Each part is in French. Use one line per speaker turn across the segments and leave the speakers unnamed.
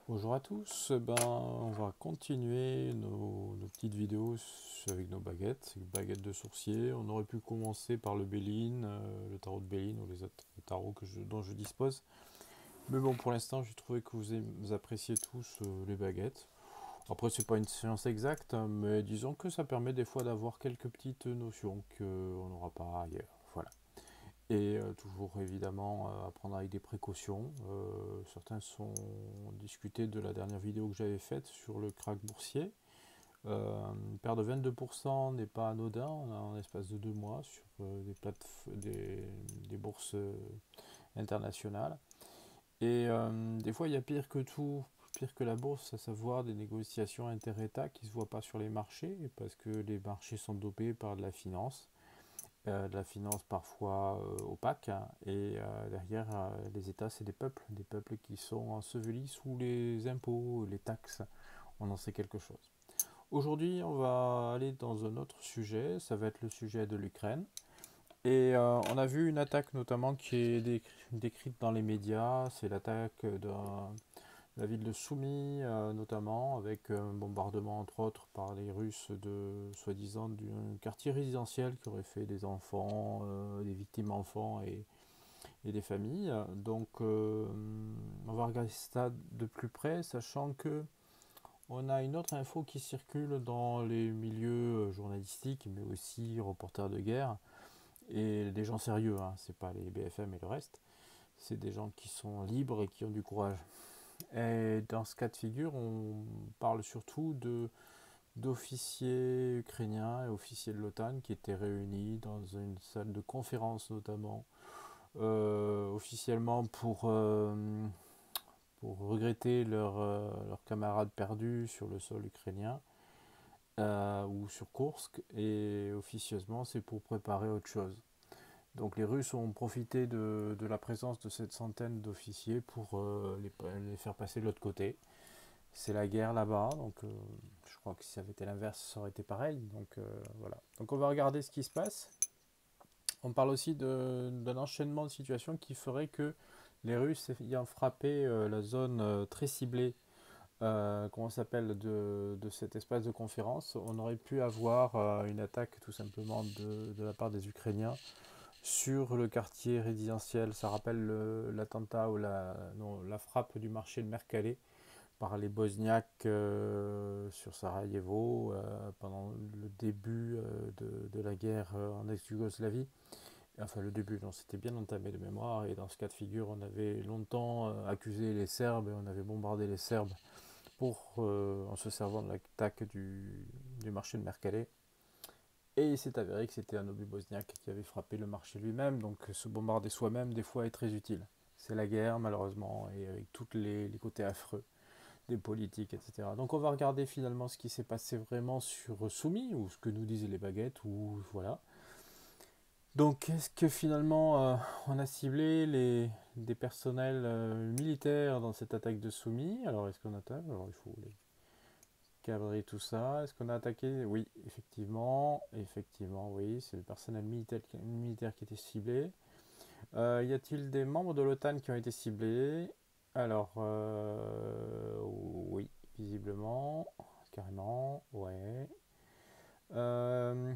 Bonjour à tous, on va continuer nos petites vidéos avec nos baguettes, baguettes de sourcier. On aurait pu commencer par le Béline, le tarot de Béline ou les autres tarots dont je dispose. Mais bon, pour l'instant, j'ai trouvé que vous appréciez tous les baguettes. Après, c'est pas une science exacte, hein, mais disons que ça permet des fois d'avoir quelques petites notions qu'on n'aura pas ailleurs. Voilà. Et toujours évidemment à prendre avec des précautions. Certains sont discutés de la dernière vidéo que j'avais faite sur le krach boursier. Une perte de 22% n'est pas anodin en espace de 2 mois sur des bourses internationales. Et des fois, il y a pire que tout, pire que la bourse, à savoir des négociations inter-États qui ne se voient pas sur les marchés, parce que les marchés sont dopés par de la finance parfois opaque, hein, et derrière les États, c'est des peuples qui sont ensevelis sous les impôts, les taxes, on en sait quelque chose. Aujourd'hui, on va aller dans un autre sujet, ça va être le sujet de l'Ukraine. Et on a vu une attaque notamment qui est décrite dans les médias, c'est l'attaque de la ville de Soumy notamment, avec un bombardement entre autres par les Russes de soi-disant d'un quartier résidentiel qui aurait fait des enfants, des victimes enfants et des familles. Donc on va regarder ça de plus près, sachant que on a une autre info qui circule dans les milieux journalistiques, mais aussi reporters de guerre, et des gens sérieux, hein, c'est pas les BFM et le reste, c'est des gens qui sont libres et qui ont du courage. Et dans ce cas de figure, on parle surtout d'officiers ukrainiens et officiers de l'OTAN qui étaient réunis dans une salle de conférence notamment, officiellement pour regretter leurs camarades perdus sur le sol ukrainien ou sur Kursk, et officieusement c'est pour préparer autre chose. Donc les Russes ont profité de la présence de cette centaine d'officiers pour les faire passer de l'autre côté. C'est la guerre là-bas, donc je crois que si ça avait été l'inverse, ça aurait été pareil. Donc voilà. Donc on va regarder ce qui se passe. On parle aussi d'un enchaînement de situations qui ferait que les Russes ayant frappé la zone très ciblée, comment ça s'appelle, de cet espace de conférence, on aurait pu avoir une attaque tout simplement de la part des Ukrainiens sur le quartier résidentiel. Ça rappelle l'attentat ou non, la frappe du marché de Mercalé par les Bosniaques sur Sarajevo pendant le début de la guerre en ex-Yougoslavie. Enfin, le début, non, c'était bien entamé de mémoire. Et dans ce cas de figure, on avait longtemps accusé les Serbes et on avait bombardé les Serbes en se servant de l'attaque du marché de Mercalé. Et il s'est avéré que c'était un obus bosniaque qui avait frappé le marché lui-même. Donc, se bombarder soi-même, des fois, est très utile. C'est la guerre, malheureusement, et avec tous les côtés affreux des politiques, etc. Donc on va regarder finalement ce qui s'est passé vraiment sur Soumis, ou ce que nous disaient les baguettes, ou voilà. Donc est-ce que finalement on a ciblé des personnels militaires dans cette attaque de Soumis? Alors est-ce qu'on attaque? Alors il faut les cadrer tout ça. Est-ce qu'on a attaqué? Oui, effectivement, oui, c'est le personnel militaire qui était ciblé. Y a-t-il des membres de l'OTAN qui ont été ciblés? Alors, oui, visiblement, carrément, ouais. Euh,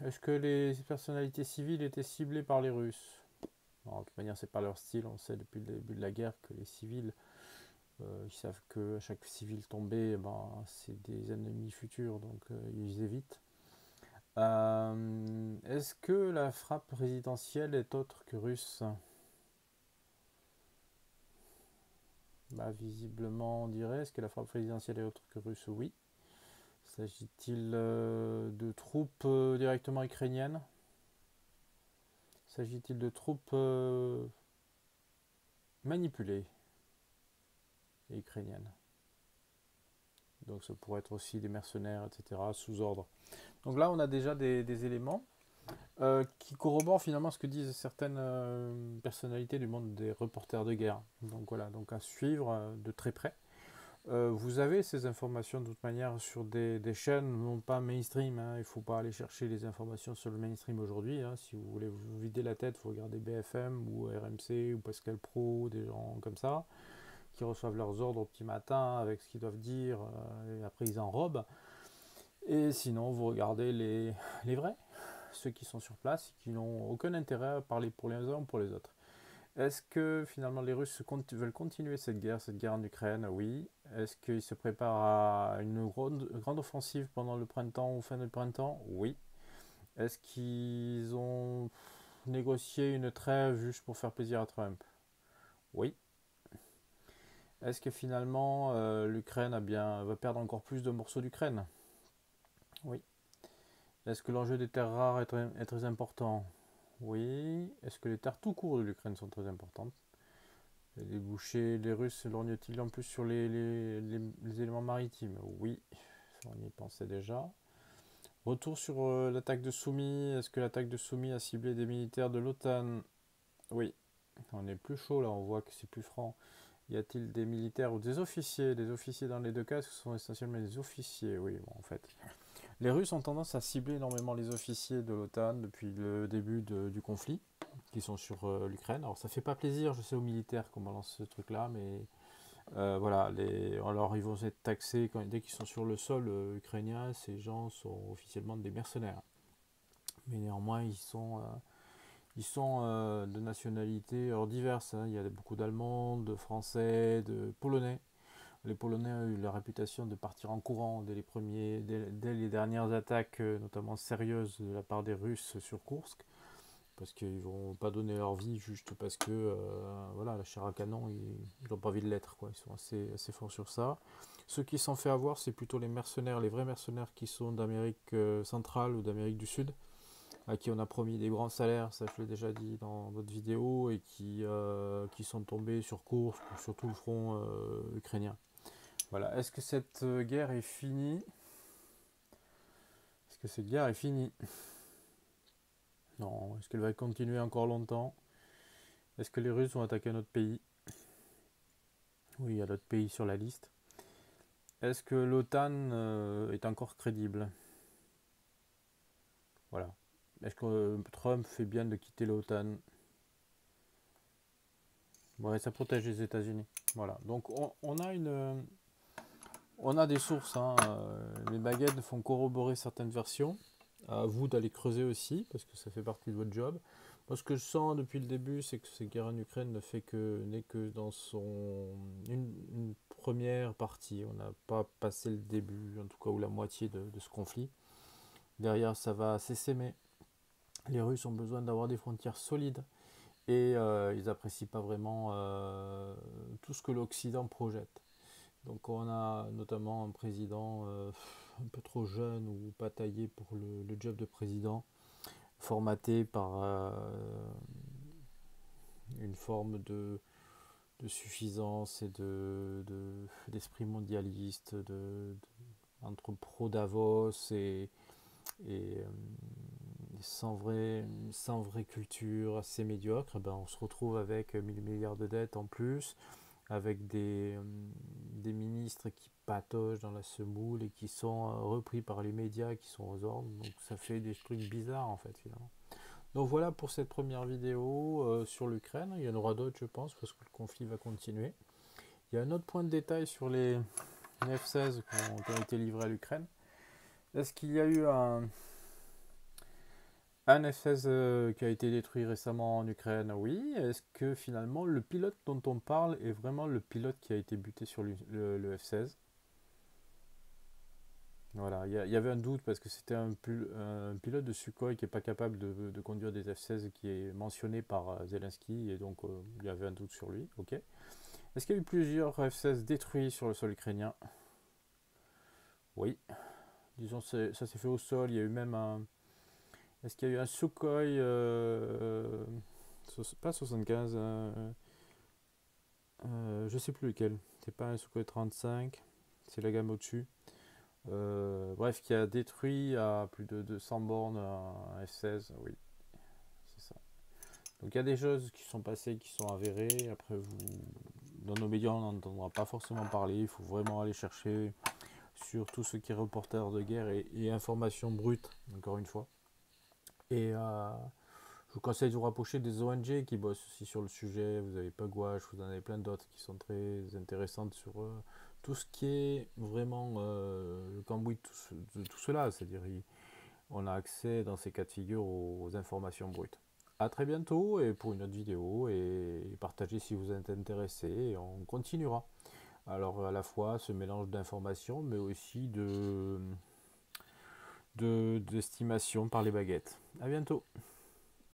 Est-ce que les personnalités civiles étaient ciblées par les Russes? Alors, de toute manière, c'est pas leur style. On sait depuis le début de la guerre que les civils, ils savent que à chaque civil tombé, c'est des ennemis futurs, donc ils évitent. Est-ce que la frappe présidentielle est autre que russe? Visiblement, on dirait. Est-ce que la frappe présidentielle est autre que russe? Oui. S'agit-il de troupes directement ukrainiennes? S'agit-il de troupes manipulées et ukrainiennes? Donc ça pourrait être aussi des mercenaires, etc., sous ordre. Donc là, on a déjà des éléments qui corroborent finalement ce que disent certaines personnalités du monde des reporters de guerre. Donc voilà, donc à suivre de très près. Vous avez ces informations de toute manière sur des chaînes non pas mainstream, hein. Il ne faut pas aller chercher les informations sur le mainstream aujourd'hui, hein. Si vous voulez vous vider la tête, il faut regarder BFM ou RMC ou Pascal Pro, des gens comme ça, qu'ils reçoivent leurs ordres au petit matin, avec ce qu'ils doivent dire, et après ils enrobent. Et sinon, vous regardez les vrais, ceux qui sont sur place, qui n'ont aucun intérêt à parler pour les uns ou pour les autres. Est-ce que finalement les Russes veulent continuer cette guerre en Ukraine? Oui. Est-ce qu'ils se préparent à une grande offensive pendant le printemps ou fin du printemps? Oui. Est-ce qu'ils ont négocié une trêve juste pour faire plaisir à Trump? Oui. Est-ce que finalement l'Ukraine va perdre encore plus de morceaux d'Ukraine? Oui. Est-ce que l'enjeu des terres rares est très important? Oui. Est-ce que les terres tout court de l'Ukraine sont très importantes? Les débouchés, les Russes lorgnent-ils en plus sur les éléments maritimes? Oui, ça, on y pensait déjà. Retour sur l'attaque de Soumy. Est-ce que l'attaque de Soumy a ciblé des militaires de l'OTAN? Oui, on est plus chaud là, on voit que c'est plus franc. Y a-t-il des militaires ou des officiers? Des officiers dans les deux cas, ce sont essentiellement des officiers, oui, bon, en fait. Les Russes ont tendance à cibler énormément les officiers de l'OTAN depuis le début du conflit, qui sont sur l'Ukraine. Alors ça fait pas plaisir, je sais, aux militaires qu'on balance ce truc-là, mais voilà, alors ils vont être taxés dès qu'ils sont sur le sol ukrainien. Ces gens sont officiellement des mercenaires. Mais néanmoins, ils sont de nationalités diverses, hein. Il y a beaucoup d'Allemands, de Français, de Polonais. Les Polonais ont eu la réputation de partir en courant dès les dernières attaques, notamment sérieuses de la part des Russes sur Koursk, parce qu'ils ne vont pas donner leur vie juste parce que voilà, la chair à canon, ils n'ont pas envie de l'être, quoi. Ils sont assez forts sur ça. Ceux qui s'en fait avoir, c'est plutôt les mercenaires, les vrais mercenaires qui sont d'Amérique centrale ou d'Amérique du Sud, à qui on a promis des grands salaires, ça je l'ai déjà dit dans d'autres vidéos, et qui sont tombés sur Koursk ou sur tout le front ukrainien. Voilà. Est-ce que cette guerre est finie? Est-ce que cette guerre est finie? Non. Est-ce qu'elle va continuer encore longtemps? Est-ce que les Russes vont attaquer notre pays? Oui, il y a d'autres pays sur la liste. Est-ce que l'OTAN est encore crédible? Voilà. Est-ce que Trump fait bien de quitter l'OTAN? Ouais, ça protège les États-Unis. Voilà. Donc on a des sources, hein. Les baguettes font corroborer certaines versions. À vous d'aller creuser aussi, parce que ça fait partie de votre job. Moi, ce que je sens depuis le début, c'est que cette guerre en Ukraine n'est que dans une première partie. On n'a pas passé le début, en tout cas, ou la moitié de ce conflit. Derrière, ça va s'essaimer. Les Russes ont besoin d'avoir des frontières solides, et ils n'apprécient pas vraiment tout ce que l'Occident projette. Donc on a notamment un président un peu trop jeune ou pas taillé pour le job de président, formaté par une forme de suffisance et d'esprit mondialiste, entre pro-Davos et sans vraie culture, assez médiocre. Ben, on se retrouve avec 1000 milliards de dettes en plus, avec des ministres qui patochent dans la semoule et qui sont repris par les médias qui sont aux ordres. Donc ça fait des trucs bizarres en fait finalement. Donc voilà pour cette première vidéo sur l'Ukraine. Il y en aura d'autres je pense parce que le conflit va continuer. Il y a un autre point de détail sur les F-16 qui ont été livrés à l'Ukraine. Est-ce qu'il y a eu un F-16 qui a été détruit récemment en Ukraine? Oui. Est-ce que finalement le pilote dont on parle est vraiment le pilote qui a été buté sur le F-16? Voilà, il y avait un doute parce que c'était un pilote de Sukhoi qui n'est pas capable de conduire des F-16 qui est mentionné par Zelensky, et donc il y avait un doute sur lui. Ok. Est-ce qu'il y a eu plusieurs F-16 détruits sur le sol ukrainien? Oui. Disons, ça s'est fait au sol. Il y a eu même un. Est-ce qu'il y a eu un Sukhoi pas 75, je sais plus lequel. C'est pas un Sukhoi 35, c'est la gamme au-dessus. Bref, qui a détruit à plus de 200 bornes un F-16, oui, c'est ça. Donc il y a des choses qui sont passées, qui sont avérées. Après, dans nos médias, on n'entendra pas forcément parler. Il faut vraiment aller chercher sur tout ce qui est reporter de guerre et information brute, encore une fois. Et Je vous conseille de vous rapprocher des ONG qui bossent aussi sur le sujet. Vous avez Pugwash, vous en avez plein d'autres qui sont très intéressantes sur tout ce qui est vraiment le cambouis de tout cela. C'est-à-dire, on a accès dans ces cas de figure aux informations brutes. A très bientôt et pour une autre vidéo et partagez si vous êtes intéressé et on continuera. Alors à la fois ce mélange d'informations mais aussi d'estimation par les baguettes. A bientôt.